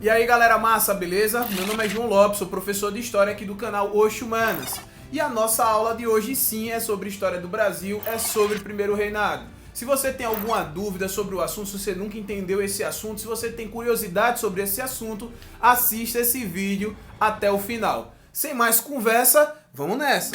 E aí galera massa, beleza? Meu nome é João Lopes, sou professor de História aqui do canal Oxe Humanas. E a nossa aula de hoje sim é sobre História do Brasil, é sobre o Primeiro Reinado. Se você tem alguma dúvida sobre o assunto, se você nunca entendeu esse assunto, se você tem curiosidade sobre esse assunto, assista esse vídeo até o final. Sem mais conversa, vamos nessa!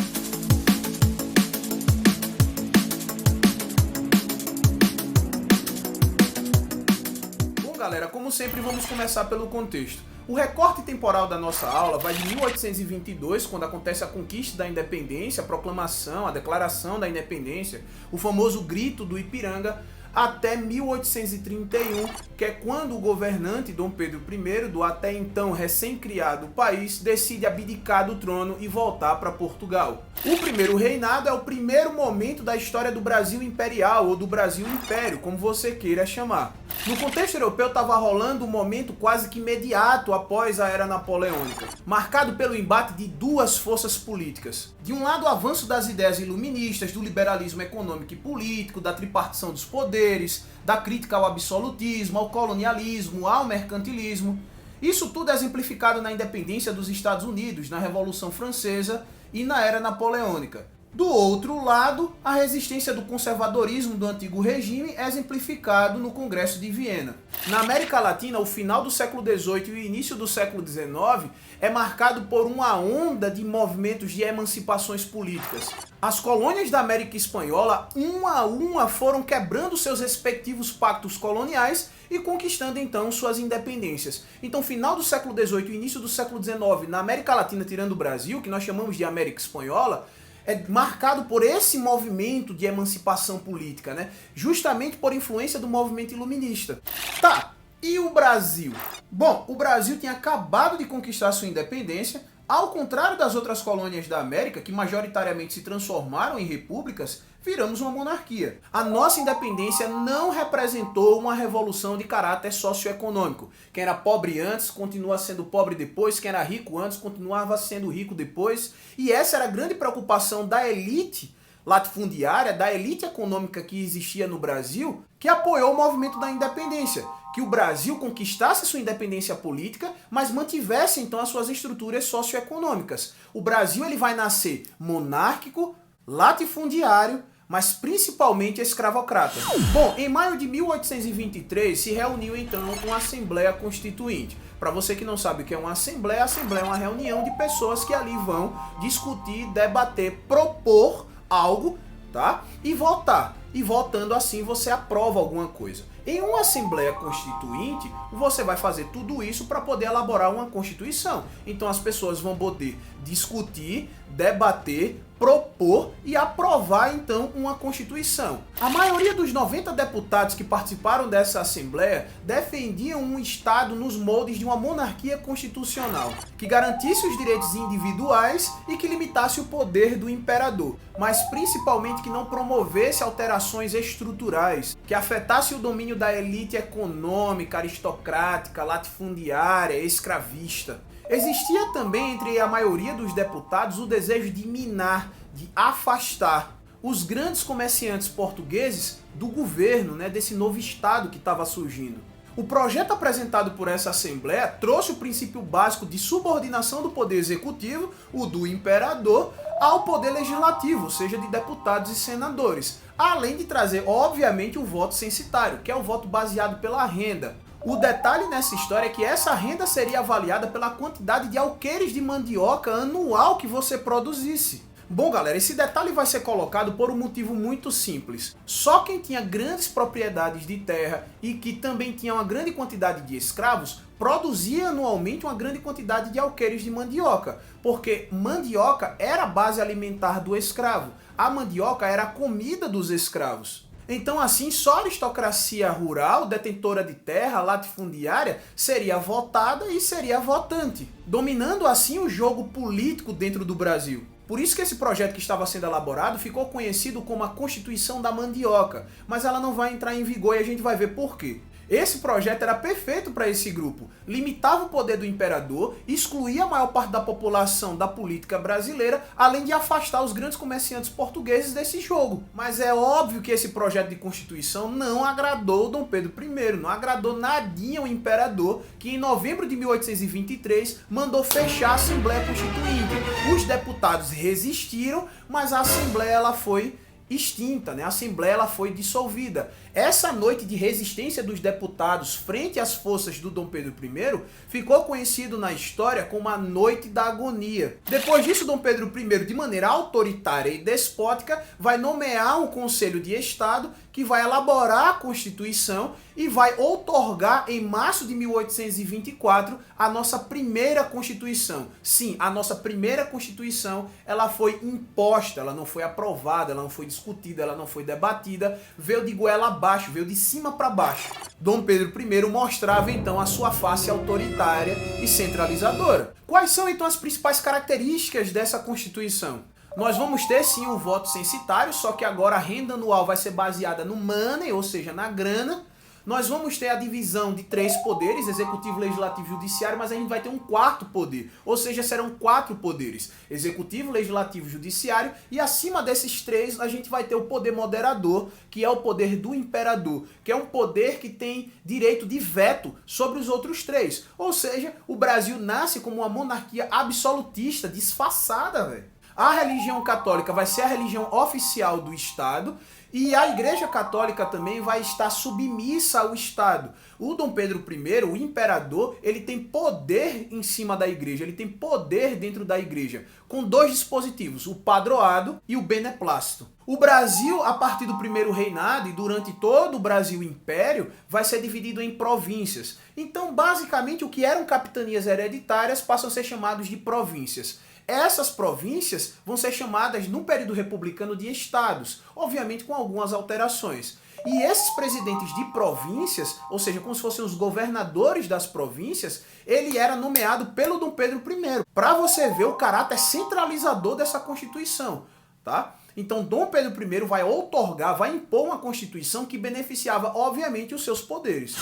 Galera, como sempre, vamos começar pelo contexto. O recorte temporal da nossa aula vai de 1822, quando acontece a conquista da independência, a proclamação, a declaração da independência, o famoso grito do Ipiranga, até 1831, que é quando o governante Dom Pedro I, do até então recém-criado país, decide abdicar do trono e voltar para Portugal. O Primeiro Reinado é o primeiro momento da história do Brasil imperial, ou do Brasil Império, como você queira chamar. No contexto europeu estava rolando um momento quase que imediato após a Era Napoleônica, marcado pelo embate de duas forças políticas. De um lado, o avanço das ideias iluministas, do liberalismo econômico e político, da tripartição dos poderes, da crítica ao absolutismo, ao colonialismo, ao mercantilismo. Isso tudo é exemplificado na independência dos Estados Unidos, na Revolução Francesa e na Era Napoleônica. Do outro lado, a resistência do conservadorismo do antigo regime é exemplificado no Congresso de Viena. Na América Latina, o final do século XVIII e o início do século XIX é marcado por uma onda de movimentos de emancipações políticas. As colônias da América Espanhola, uma a uma, foram quebrando seus respectivos pactos coloniais e conquistando então suas independências. Então, final do século XVIII e início do século XIX, na América Latina, tirando o Brasil, que nós chamamos de América Espanhola, é marcado por esse movimento de emancipação política, né? Justamente por influência do movimento iluminista. Tá, e o Brasil? Bom, o Brasil tinha acabado de conquistar sua independência, ao contrário das outras colônias da América, que majoritariamente se transformaram em repúblicas, viramos uma monarquia. A nossa independência não representou uma revolução de caráter socioeconômico. Quem era pobre antes continua sendo pobre depois, quem era rico antes continuava sendo rico depois. E essa era a grande preocupação da elite latifundiária, da elite econômica que existia no Brasil, que apoiou o movimento da independência. Que o Brasil conquistasse sua independência política, mas mantivesse então as suas estruturas socioeconômicas. O Brasil ele vai nascer monárquico, latifundiário, mas principalmente escravocrata. Bom, em maio de 1823 se reuniu então uma Assembleia Constituinte. Para você que não sabe o que é uma Assembleia, a Assembleia é uma reunião de pessoas que ali vão discutir, debater, propor algo, tá? E votar. E votando assim você aprova alguma coisa. Em uma Assembleia Constituinte, você vai fazer tudo isso para poder elaborar uma Constituição. Então as pessoas vão poder discutir, debater, propor e aprovar então uma Constituição. A maioria dos 90 deputados que participaram dessa Assembleia defendiam um Estado nos moldes de uma monarquia constitucional, que garantisse os direitos individuais e que limitasse o poder do imperador, mas principalmente que não promovesse alterações estruturais, que afetasse o domínio da elite econômica, aristocrática, latifundiária, escravista. Existia também entre a maioria dos deputados o desejo de minar, de afastar os grandes comerciantes portugueses do governo, né, desse novo Estado que estava surgindo. O projeto apresentado por essa Assembleia trouxe o princípio básico de subordinação do poder executivo, o do imperador, ao poder legislativo, ou seja, de deputados e senadores, além de trazer, obviamente, o voto censitário, que é o voto baseado pela renda. O detalhe nessa história é que essa renda seria avaliada pela quantidade de alqueires de mandioca anual que você produzisse. Bom, galera, esse detalhe vai ser colocado por um motivo muito simples. Só quem tinha grandes propriedades de terra e que também tinha uma grande quantidade de escravos produzia anualmente uma grande quantidade de alqueires de mandioca, porque mandioca era a base alimentar do escravo. A mandioca era a comida dos escravos. Então assim, só a aristocracia rural, detentora de terra, latifundiária, seria votada e seria votante, dominando assim o jogo político dentro do Brasil. Por isso que esse projeto que estava sendo elaborado ficou conhecido como a Constituição da Mandioca, mas ela não vai entrar em vigor e a gente vai ver por quê. Esse projeto era perfeito para esse grupo. Limitava o poder do imperador, excluía a maior parte da população da política brasileira, além de afastar os grandes comerciantes portugueses desse jogo. Mas é óbvio que esse projeto de constituição não agradou Dom Pedro I, não agradou nadinha o imperador, que em novembro de 1823 mandou fechar a Assembleia Constituinte. Os deputados resistiram, mas a Assembleia ela foi extinta, né? A Assembleia ela foi dissolvida. Essa noite de resistência dos deputados frente às forças do Dom Pedro I ficou conhecido na história como a Noite da Agonia. Depois disso, Dom Pedro I, de maneira autoritária e despótica, vai nomear um Conselho de Estado que vai elaborar a Constituição e vai outorgar em março de 1824 a nossa primeira Constituição. Sim, a nossa primeira Constituição, ela foi imposta, ela não foi aprovada, ela não foi discutida, ela não foi debatida, veio de goela abaixo, veio de cima para baixo. Dom Pedro I mostrava então a sua face autoritária e centralizadora. Quais são então as principais características dessa Constituição? Nós vamos ter sim um voto censitário, só que agora a renda anual vai ser baseada no money, ou seja, na grana. Nós vamos ter a divisão de 3 poderes, executivo, legislativo e judiciário, mas a gente vai ter um 4º poder, ou seja, serão 4 poderes, executivo, legislativo e judiciário, e acima desses 3 a gente vai ter o poder moderador, que é o poder do imperador, que é um poder que tem direito de veto sobre os outros 3, ou seja, o Brasil nasce como uma monarquia absolutista, disfarçada, velho. A religião católica vai ser a religião oficial do Estado e a Igreja Católica também vai estar submissa ao Estado. O Dom Pedro I, o imperador, ele tem poder em cima da Igreja, ele tem poder dentro da Igreja, com 2 dispositivos, o padroado e o beneplácito. O Brasil, a partir do primeiro reinado e durante todo o Brasil Império, vai ser dividido em províncias. Então, basicamente, o que eram capitanias hereditárias passam a ser chamados de províncias. Essas províncias vão ser chamadas, no período republicano, de estados, obviamente com algumas alterações. E esses presidentes de províncias, ou seja, como se fossem os governadores das províncias, ele era nomeado pelo Dom Pedro I, para você ver o caráter centralizador dessa Constituição, tá? Então Dom Pedro I vai outorgar, vai impor uma Constituição que beneficiava, obviamente, os seus poderes.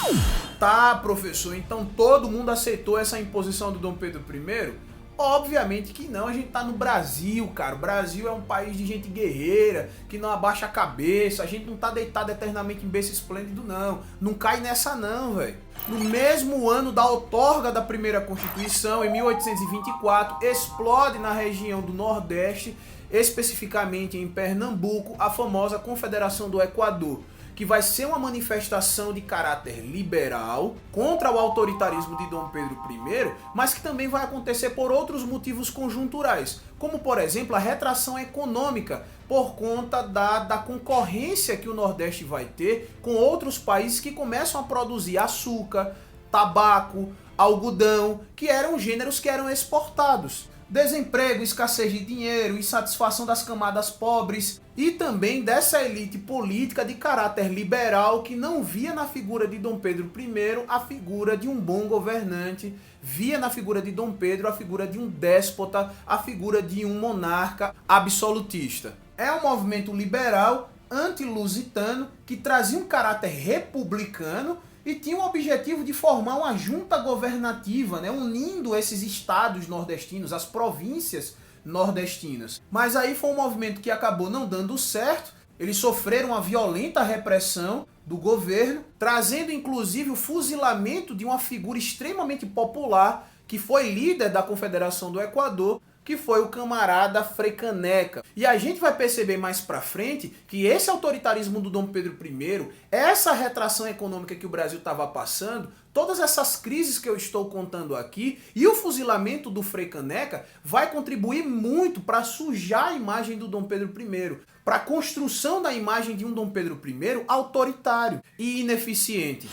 Tá, professor, então todo mundo aceitou essa imposição do Dom Pedro I? Obviamente que não, a gente tá no Brasil, cara. O Brasil é um país de gente guerreira, que não abaixa a cabeça, a gente não tá deitado eternamente em berço esplêndido, não. Não cai nessa não, velho. No mesmo ano da outorga da primeira Constituição, em 1824, explode na região do Nordeste, especificamente em Pernambuco, a famosa Confederação do Equador, que vai ser uma manifestação de caráter liberal contra o autoritarismo de Dom Pedro I, mas que também vai acontecer por outros motivos conjunturais, como por exemplo a retração econômica por conta da concorrência que o Nordeste vai ter com outros países que começam a produzir açúcar, tabaco, algodão, que eram gêneros que eram exportados. Desemprego, escassez de dinheiro, insatisfação das camadas pobres e também dessa elite política de caráter liberal que não via na figura de Dom Pedro I a figura de um bom governante, via na figura de Dom Pedro a figura de um déspota, a figura de um monarca absolutista. É um movimento liberal, anti-lusitano, que trazia um caráter republicano e tinha o objetivo de formar uma junta governativa, né, unindo esses estados nordestinos, as províncias nordestinas. Mas aí foi um movimento que acabou não dando certo, eles sofreram uma violenta repressão do governo, trazendo inclusive o fuzilamento de uma figura extremamente popular, que foi líder da Confederação do Equador, que foi o camarada Frei Caneca. E a gente vai perceber mais pra frente que esse autoritarismo do Dom Pedro I, essa retração econômica que o Brasil estava passando, todas essas crises que eu estou contando aqui e o fuzilamento do Frei Caneca vai contribuir muito para sujar a imagem do Dom Pedro I, para a construção da imagem de um Dom Pedro I autoritário e ineficiente.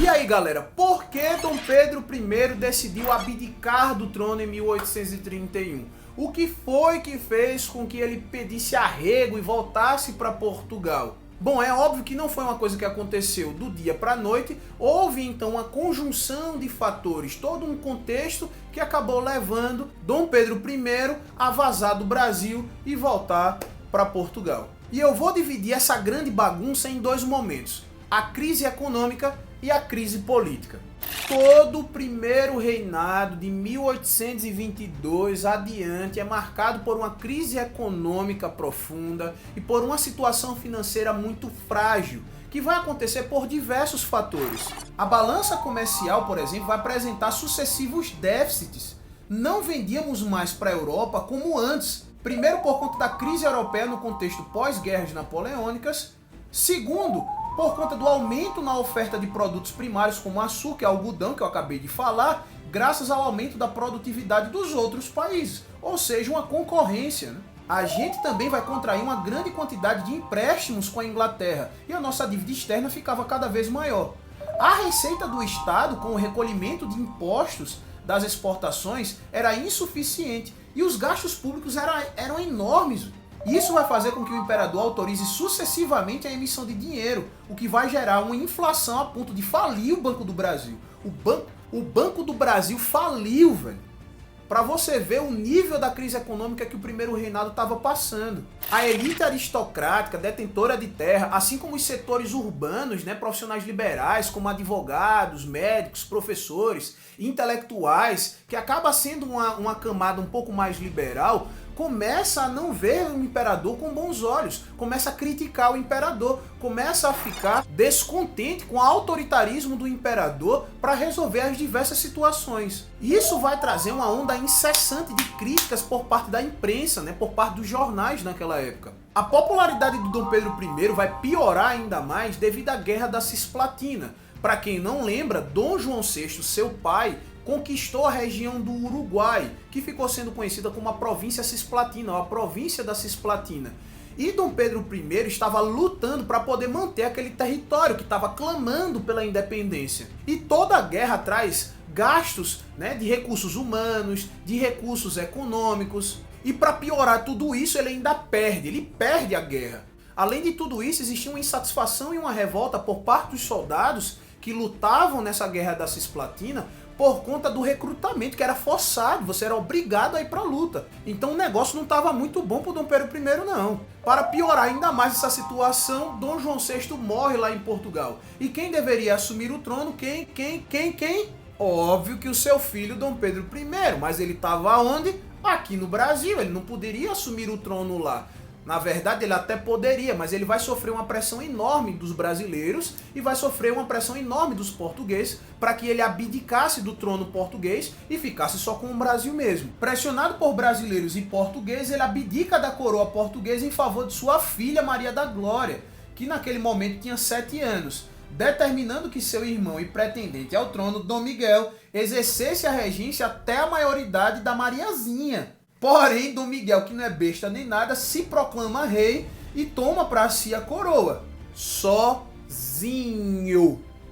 E aí, galera, por que Dom Pedro I decidiu abdicar do trono em 1831? O que foi que fez com que ele pedisse arrego e voltasse para Portugal? Bom, é óbvio que não foi uma coisa que aconteceu do dia para a noite, houve então uma conjunção de fatores, todo um contexto que acabou levando Dom Pedro I a vazar do Brasil e voltar para Portugal. E eu vou dividir essa grande bagunça em 2 momentos, a crise econômica e a crise política. Todo o primeiro reinado de 1822 adiante é marcado por uma crise econômica profunda e por uma situação financeira muito frágil, que vai acontecer por diversos fatores. A balança comercial, por exemplo, vai apresentar sucessivos déficits. Não vendíamos mais para a Europa como antes. Primeiro, por conta da crise europeia no contexto pós-guerras napoleônicas. Segundo, por conta do aumento na oferta de produtos primários como açúcar e algodão, que eu acabei de falar, graças ao aumento da produtividade dos outros países, ou seja, uma concorrência, né? A gente também vai contrair uma grande quantidade de empréstimos com a Inglaterra e a nossa dívida externa ficava cada vez maior. A receita do Estado, com o recolhimento de impostos das exportações, era insuficiente e os gastos públicos eram enormes. Isso vai fazer com que o imperador autorize sucessivamente a emissão de dinheiro, o que vai gerar uma inflação a ponto de falir o Banco do Brasil. O Banco do Brasil faliu, velho. Para você ver o nível da crise econômica que o primeiro reinado estava passando. A elite aristocrática, detentora de terra, assim como os setores urbanos, né, profissionais liberais, como advogados, médicos, professores, intelectuais, que acaba sendo uma camada um pouco mais liberal, começa a não ver o imperador com bons olhos, começa a criticar o imperador, começa a ficar descontente com o autoritarismo do imperador para resolver as diversas situações. Isso vai trazer uma onda incessante de críticas por parte da imprensa, né, por parte dos jornais naquela época. A popularidade do Dom Pedro I vai piorar ainda mais devido à Guerra da Cisplatina. Para quem não lembra, Dom João VI, seu pai, conquistou a região do Uruguai, que ficou sendo conhecida como a província Cisplatina, ou a província da Cisplatina. E Dom Pedro I estava lutando para poder manter aquele território que estava clamando pela independência. E toda a guerra traz gastos, né, de recursos humanos, de recursos econômicos. E para piorar tudo isso, ele ainda perde a guerra. Além de tudo isso, existia uma insatisfação e uma revolta por parte dos soldados que lutavam nessa guerra da Cisplatina por conta do recrutamento, que era forçado, você era obrigado a ir para a luta. Então o negócio não estava muito bom para o Dom Pedro I, não. Para piorar ainda mais essa situação, Dom João VI morre lá em Portugal. E quem deveria assumir o trono? Quem? Óbvio que o seu filho, Dom Pedro I, mas ele estava onde? Aqui no Brasil, ele não poderia assumir o trono lá. Na verdade, ele até poderia, mas ele vai sofrer uma pressão enorme dos brasileiros e vai sofrer uma pressão enorme dos portugueses para que ele abdicasse do trono português e ficasse só com o Brasil mesmo. Pressionado por brasileiros e portugueses, ele abdica da coroa portuguesa em favor de sua filha Maria da Glória, que naquele momento tinha 7 anos, determinando que seu irmão e pretendente ao trono, Dom Miguel, exercesse a regência até a maioridade da Mariazinha. Porém, Dom Miguel, que não é besta nem nada, se proclama rei e toma para si a coroa, sozinho.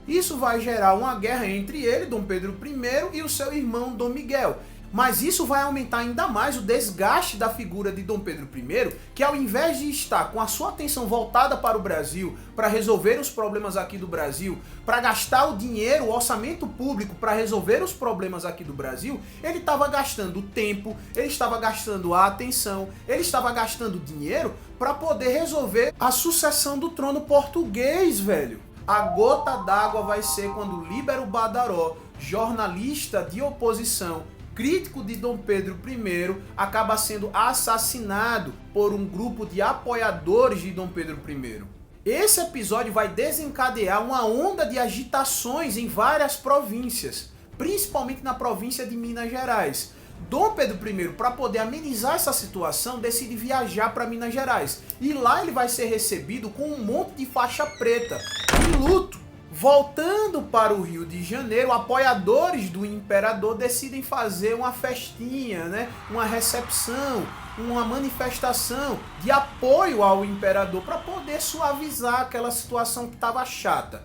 Isso vai gerar uma guerra entre ele, Dom Pedro I, e o seu irmão Dom Miguel. Mas isso vai aumentar ainda mais o desgaste da figura de Dom Pedro I, que ao invés de estar com a sua atenção voltada para o Brasil, para resolver os problemas aqui do Brasil, para gastar o dinheiro, o orçamento público para resolver os problemas aqui do Brasil, ele estava gastando tempo, ele estava gastando a atenção, ele estava gastando dinheiro para poder resolver a sucessão do trono português, velho. A gota d'água vai ser quando Líbero Badaró, jornalista de oposição, crítico de Dom Pedro I, acaba sendo assassinado por um grupo de apoiadores de Dom Pedro I. Esse episódio vai desencadear uma onda de agitações em várias províncias, principalmente na província de Minas Gerais. Dom Pedro I, para poder amenizar essa situação, decide viajar para Minas Gerais. E lá ele vai ser recebido com um monte de faixa preta, de luto. Voltando para o Rio de Janeiro, apoiadores do imperador decidem fazer uma festinha, né? Uma recepção, uma manifestação de apoio ao imperador para poder suavizar aquela situação que estava chata.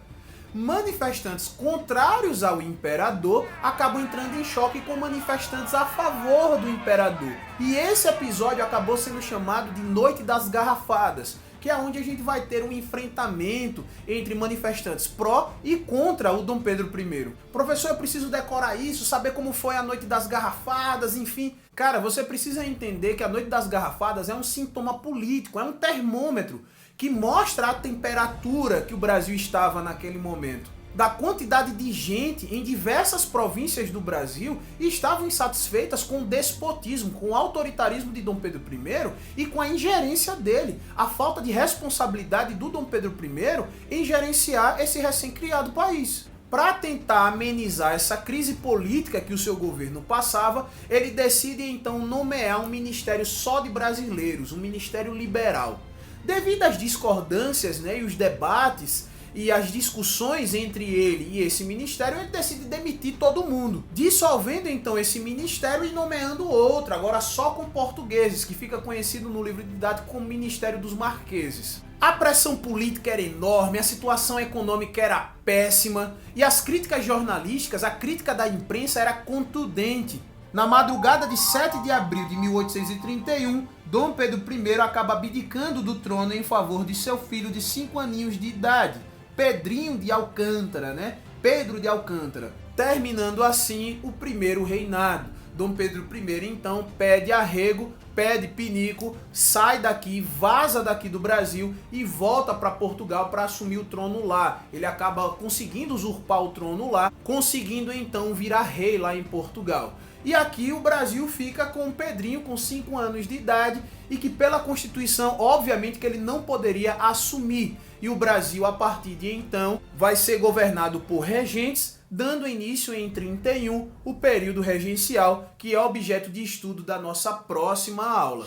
Manifestantes contrários ao imperador acabam entrando em choque com manifestantes a favor do imperador. E esse episódio acabou sendo chamado de Noite das Garrafadas, que é onde a gente vai ter um enfrentamento entre manifestantes pró e contra o Dom Pedro I. Professor, eu preciso decorar isso, saber como foi a Noite das Garrafadas, enfim. Cara, você precisa entender que a Noite das Garrafadas é um sintoma político, é um termômetro que mostra a temperatura que o Brasil estava naquele momento. da quantidade de gente em diversas províncias do Brasil estavam insatisfeitas com o despotismo, com o autoritarismo de Dom Pedro I e com a ingerência dele, a falta de responsabilidade do Dom Pedro I em gerenciar esse recém-criado país. Para tentar amenizar essa crise política que o seu governo passava, ele decide então nomear um ministério só de brasileiros, um ministério liberal. Devido às discordâncias, e os debates e as discussões entre ele e esse ministério, ele decide demitir todo mundo, dissolvendo então esse ministério e nomeando outro, agora só com portugueses, que fica conhecido no livro didático como Ministério dos Marqueses. A pressão política era enorme, a situação econômica era péssima e as críticas jornalísticas, a crítica da imprensa era contundente. Na madrugada de 7 de abril de 1831, Dom Pedro I acaba abdicando do trono em favor de seu filho de 5 aninhos de idade, Pedrinho de Alcântara, Pedro de Alcântara, terminando assim o primeiro reinado. Dom Pedro I então pede arrego, pede pinico, sai daqui, vaza daqui do Brasil e volta para Portugal para assumir o trono lá. Ele acaba conseguindo usurpar o trono lá, conseguindo então virar rei lá em Portugal. E aqui o Brasil fica com o Pedrinho com 5 anos de idade e que pela Constituição, obviamente que ele não poderia assumir. E o Brasil, a partir de então, vai ser governado por regentes, dando início em 31 o período regencial, que é objeto de estudo da nossa próxima aula.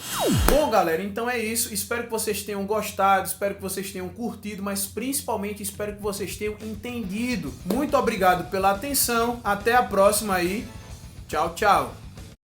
Bom, galera, então é isso. Espero que vocês tenham gostado, espero que vocês tenham curtido, mas principalmente espero que vocês tenham entendido. Muito obrigado pela atenção, até a próxima aí. Tchau, tchau.